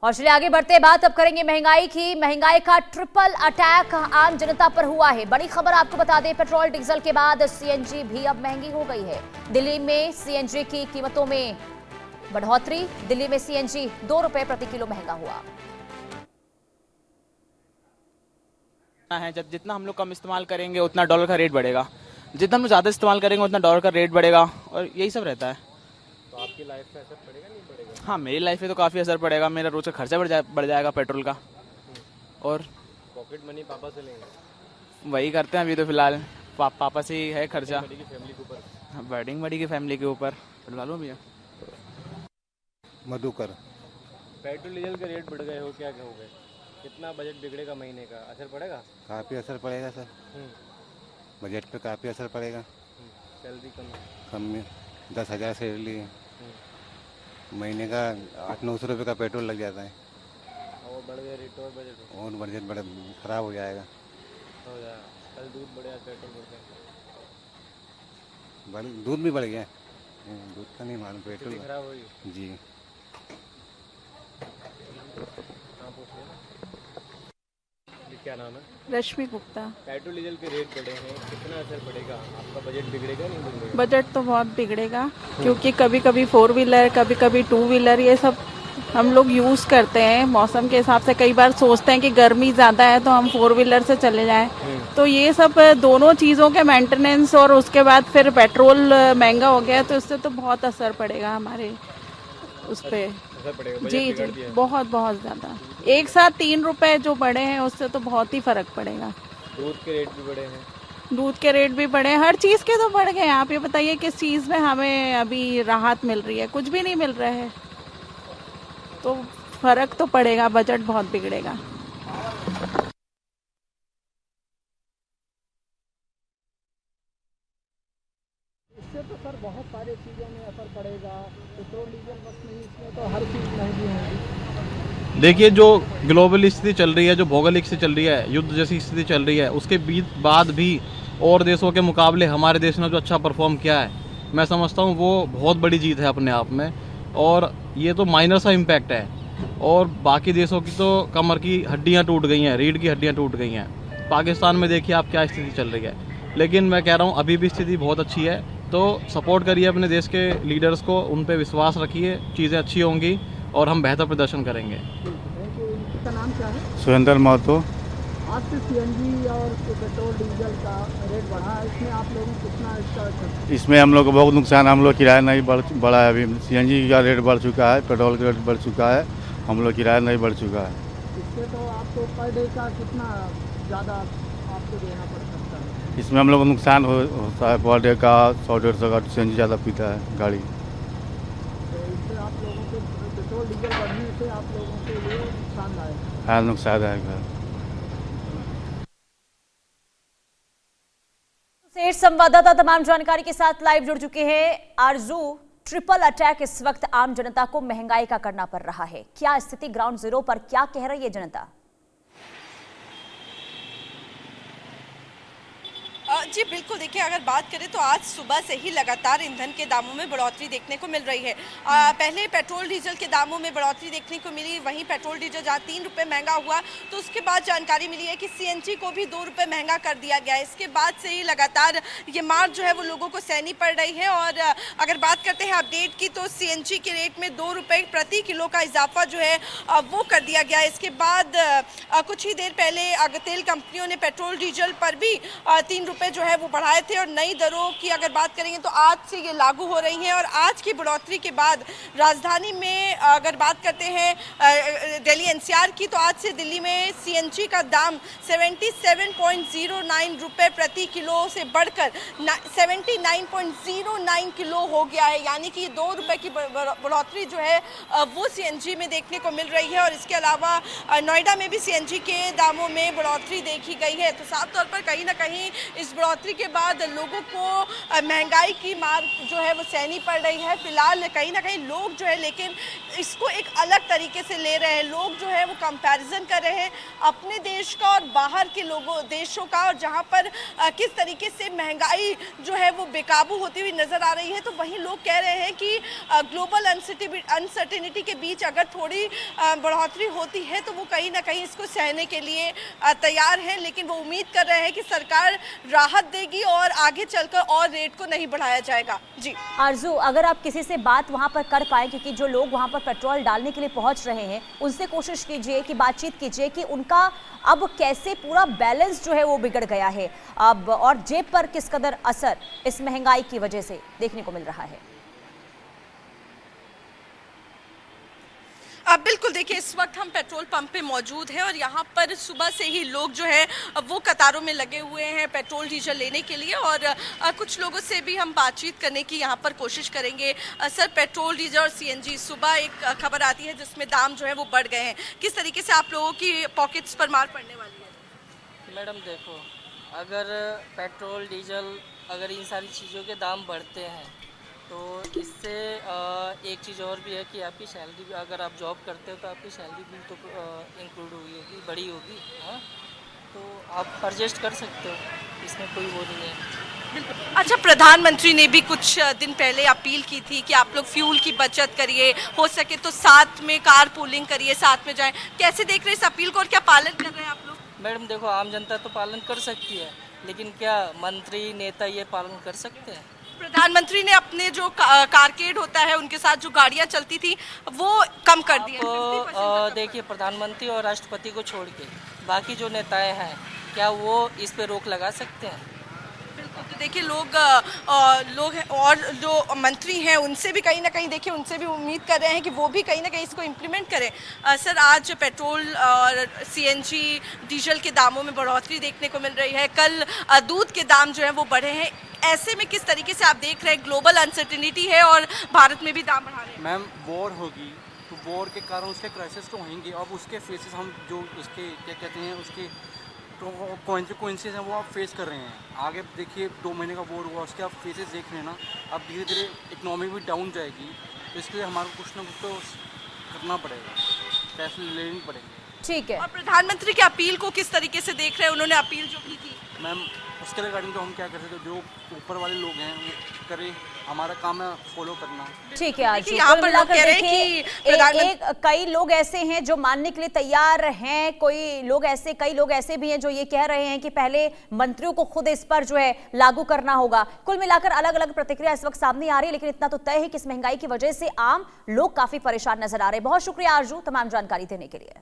और चलिए आगे बढ़ते बात अब करेंगे महंगाई की। महंगाई का ट्रिपल अटैक आम जनता पर हुआ है। बड़ी खबर आपको बता दें, पेट्रोल डीजल के बाद सीएनजी भी अब महंगी हो गई है। दिल्ली में सीएनजी की कीमतों में बढ़ोतरी। दिल्ली में सीएनजी 2 रुपए प्रति किलो महंगा हुआ है। जब जितना हम लोग कम इस्तेमाल करेंगे उतना डॉलर का रेट बढ़ेगा, जितना हम ज़्यादा इस्तेमाल करेंगे उतना डॉलर का रेट बढ़ेगा, और यही सब रहता है। तो आपकी लाइफ पे असर पड़ेगा नहीं पड़ेगा? हाँ, मेरी लाइफ में तो काफ़ी असर पड़ेगा। मेरा रोज़ का खर्चा बढ़ जाएगा पेट्रोल का। और पॉकेट मनी पापा से लेंगे? वही करते हैं अभी तो फिलहाल, पापा से ही है खर्चा। बड़ी की फैमिली के ऊपर? वेडिंग बड़ी की फैमिली के ऊपर डलवा लो भैया। मधुकर। पेट्रोल डीजल के रेट बढ़ गए हो, क्या कहोगे? कितना बजट बिगड़ेगा महीने का? असर पड़ेगा? काफ़ी असर पड़ेगा सर, बजट पे काफ़ी असर पड़ेगा। सैलरी कम में 10,000 सैलरी है, महीने का 800-900 रुपये का पेट्रोल लग जाता है। और बढ़ गए रेट और बजट और बजट बड़ा ख़राब हो जाएगा। हो जाएगा। कल दूध बढ़े, आज पेट्रोल बढ़ गया। दूध भी बढ़ गया, दूध का नहीं मालूम, पेट्रोल खराब हो गई जी। हाँ, पूछिए। क्या नाम है? रश्मि गुप्ता। पेट्रोल डीजल के रेट बढ़े हैं, कितना असर पड़ेगा? आपका बजट बिगड़ेगा नहीं बिगड़ेगा? बजट तो बहुत बिगड़ेगा, क्योंकि कभी कभी 4 व्हीलर, कभी कभी 2 व्हीलर, ये सब हम लोग यूज़ करते हैं मौसम के हिसाब से। कई बार सोचते हैं कि गर्मी ज़्यादा है तो हम 4 व्हीलर से चले जाएं, तो ये सब दोनों चीज़ों के मेंटेनेंस, और उसके बाद फिर पेट्रोल महंगा हो गया तो इससे तो बहुत असर पड़ेगा हमारे उस पर। जी जी, बहुत बहुत ज़्यादा। एक साथ 3 रुपए जो बढ़े हैं उससे तो बहुत ही फर्क पड़ेगा। दूध के रेट भी बढ़े हैं? दूध के रेट भी बढ़े, हर चीज़ के तो बढ़ गए हैं। आप ये बताइए किस चीज़ में हमें अभी राहत मिल रही है? कुछ भी नहीं मिल रहा है, तो फर्क तो पड़ेगा, बजट बहुत बिगड़ेगा। इससे तो सर बहुत सारी चीज़ों में असर पड़ेगा। पेट्रोल डीजल बस नहीं, इसमें तो हर चीज़ महंगी होगी। देखिए, जो ग्लोबल स्थिति चल रही है, जो भौगोलिक स्थिति चल रही है, युद्ध जैसी स्थिति चल रही है, उसके बाद भी और देशों के मुकाबले हमारे देश ने जो अच्छा परफॉर्म किया है, मैं समझता हूँ वो बहुत बड़ी जीत है अपने आप में। और ये तो माइनर सा इम्पैक्ट है, और बाकी देशों की तो कमर की हड्डियाँ टूट गई हैं, रीढ़ की हड्डियाँ टूट गई हैं। पाकिस्तान में देखिए आप क्या स्थिति चल रही है। लेकिन मैं कह रहा हूँ अभी भी स्थिति बहुत अच्छी है, तो सपोर्ट करिए अपने देश के लीडर्स को, उन पे विश्वास रखिए, चीज़ें अच्छी होंगी और हम बेहतर प्रदर्शन करेंगे। इसका नाम क्या है? सुरेंद्र महतो। आज से सीएनजी और पेट्रोल डीजल का रेट बढ़ा है, इसमें आप लोगों को कितना इसका? इसमें हम लोग को बहुत नुकसान, हम लोग किराया नहीं बढ़ा है। अभी सीएनजी का रेट बढ़ चुका है, पेट्रोल का रेट बढ़ चुका है, हम लोग किराया नहीं बढ़ चुका है। इससे तो आपको पर डे का कितना ज़्यादा आपको देना पड़ सकता है? इसमें हम लोग को नुकसान होता है, पर डे का 100-150 का सीएनजी ज़्यादा पीता है गाड़ी। तो इससे आप लोगों को पेट्रोल डीजल बढ़ने से आप लोगों के लिए नुकसानदायक हाँ, नुकसानदायक है। सेठ संवाददाता तमाम जानकारी के साथ लाइव जुड़ चुके हैं। आरजू, ट्रिपल अटैक इस वक्त आम जनता को महंगाई का करना पड़ रहा है। क्या स्थिति ग्राउंड जीरो पर, क्या कह रही है जनता? जी बिल्कुल, देखिए अगर बात करें तो आज सुबह से ही लगातार ईंधन के दामों में बढ़ोतरी देखने को मिल रही है। पहले पेट्रोल डीजल के दामों में बढ़ोतरी देखने को मिली, वहीं पेट्रोल डीजल जहाँ 3 रुपये महंगा हुआ, तो उसके बाद जानकारी मिली है कि सीएनजी को भी 2 रुपये महंगा कर दिया गया है। इसके बाद से ही लगातार ये मार जो है वो लोगों को सहनी पड़ रही है। और अगर बात करते हैं अपडेट की, तो सीएनजी के रेट में 2 रुपये प्रति किलो का इजाफा जो है वो कर दिया गया है। इसके बाद कुछ ही देर पहले तेल कंपनियों ने पेट्रोल डीजल पर भी 3 रुपये जो है वो बढ़ाए थे, और नई दरों की अगर बात करेंगे तो आज से ये लागू हो रही हैं। और आज की बढ़ोतरी के बाद राजधानी में अगर बात करते हैं दिल्ली एनसीआर की, तो आज से दिल्ली में सीएनजी का दाम 77.09 रुपये प्रति किलो से बढ़कर 79.09 किलो हो गया है। यानी कि 2 रुपये की बढ़ोतरी जो है वो सीएनजी में देखने को मिल रही है। और इसके अलावा नोएडा में भी सीएनजी के दामों में बढ़ोतरी देखी गई है। तो साफ तौर पर कहीं ना कहीं इस बढ़ोतरी बढ़ोतरी के बाद लोगों को महंगाई की मार जो है वो सहनी पड़ रही है। फिलहाल कहीं ना कहीं लोग जो है लेकिन इसको एक अलग तरीके से ले रहे हैं। लोग जो है वो कंपैरिजन कर रहे हैं अपने देश का और बाहर के देशों का, और जहां पर किस तरीके से महंगाई जो है वो बेकाबू होती हुई नजर आ रही है। तो वहीं लोग कह रहे हैं कि ग्लोबल अनसर्टेनिटी के बीच अगर थोड़ी बढ़ोतरी होती है तो वो कहीं ना कहीं इसको सहने के लिए तैयार हैं, लेकिन वो उम्मीद कर रहे हैं कि सरकार राहत देगी और आगे चलकर और रेट को नहीं बढ़ाया जाएगा। जी आरजू, अगर आप किसी से बात वहां पर कर पाए, क्योंकि जो लोग वहां पर पेट्रोल डालने के लिए पहुंच रहे हैं उनसे कोशिश कीजिए कि बातचीत कीजिए कि उनका अब कैसे पूरा बैलेंस जो है वो बिगड़ गया है अब, और जेब पर किस कदर असर इस महंगाई की वजह से देखने को मिल रहा है। अब बिल्कुल देखिए, इस वक्त हम पेट्रोल पंप पे मौजूद हैं और यहाँ पर सुबह से ही लोग जो है वो कतारों में लगे हुए हैं पेट्रोल डीजल लेने के लिए, और कुछ लोगों से भी हम बातचीत करने की यहाँ पर कोशिश करेंगे। सर, पेट्रोल डीजल और सीएनजी, सुबह एक खबर आती है जिसमें दाम जो है वो बढ़ गए हैं, किस तरीके से आप लोगों की पॉकेट्स पर मार पड़ने वाली है? मैडम देखो, अगर पेट्रोल डीजल अगर इन सारी चीज़ों के दाम बढ़ते हैं तो इससे एक चीज़ और भी है कि आपकी सैलरी भी, अगर आप जॉब करते हो तो आपकी सैलरी भी तो इंक्लूड हुई होगी, बड़ी होगी। हाँ, तो आप एडजस्ट कर सकते हो, इसमें कोई वो नहीं है। अच्छा, प्रधानमंत्री ने भी कुछ दिन पहले अपील की थी कि आप लोग फ्यूल की बचत करिए, हो सके तो साथ में कार पूलिंग करिए, साथ में जाएं। कैसे देख रहे हैं इस अपील को और क्या पालन कर रहे हैं आप लोग? मैडम देखो, आम जनता तो पालन कर सकती है, लेकिन क्या मंत्री नेता ये पालन कर सकते हैं? प्रधानमंत्री ने अपने जो कारकेड होता है उनके साथ जो गाड़ियां चलती थी वो कम कर दी है। देखिए, प्रधानमंत्री और राष्ट्रपति को छोड़ के बाकी जो नेताएं हैं, क्या वो इस पे रोक लगा सकते हैं? बिल्कुल, तो देखिए लोग और जो मंत्री हैं उनसे भी कहीं ना कहीं देखिए उनसे भी उम्मीद कर रहे हैं कि वो भी कहीं ना कहीं इसको इम्प्लीमेंट करें। सर, आज पेट्रोल और सीएनजी डीजल के दामों में बढ़ोतरी देखने को मिल रही है, कल दूध के दाम जो है वो बढ़े हैं। ऐसे में किस तरीके से आप देख रहे हैं, ग्लोबल अनसर्टेनिटी है और भारत में भी दाम बढ़ा रहे हैं? मैम, वॉर होगी तो वॉर के कारण उसके क्राइसिस तो होंगे, अब उसके फेसेस हम जो उसके क्या कहते हैं उसके कॉन्सिक्वेंसेज हैं वो आप फेस कर रहे हैं। आगे देखिए 2 महीने का वॉर हुआ, उसके आप फेसेस देख रहे हैं ना। अब धीरे धीरे इकोनॉमी भी डाउन जाएगी, तो इसके लिए हमारे कुछ ना कुछ तो करना पड़ेगा, फैसले लेने पड़ेंगे। ठीक है। और प्रधानमंत्री की अपील को किस तरीके से देख रहे हैं? उन्होंने अपील जो की थी मैम, उसके रिगार्डिंग तो हम क्या कर सकते हैं, जो ऊपर वाले लोग हैं वो करें, हमारा काम है फॉलो करना। ठीक है। आज यहाँ पर लोग कह रहे हैं कि कई लोग ऐसे हैं जो मानने के लिए तैयार हैं, कई लोग ऐसे भी हैं जो ये कह रहे हैं कि पहले मंत्रियों को खुद इस पर जो है लागू करना होगा। कुल मिलाकर अलग अलग प्रतिक्रिया इस वक्त सामने आ रही है, लेकिन इतना तो तय है कि इस महंगाई की वजह से आम लोग काफी परेशान नजर आ रहे हैं। बहुत शुक्रिया आरजू तमाम जानकारी देने के लिए।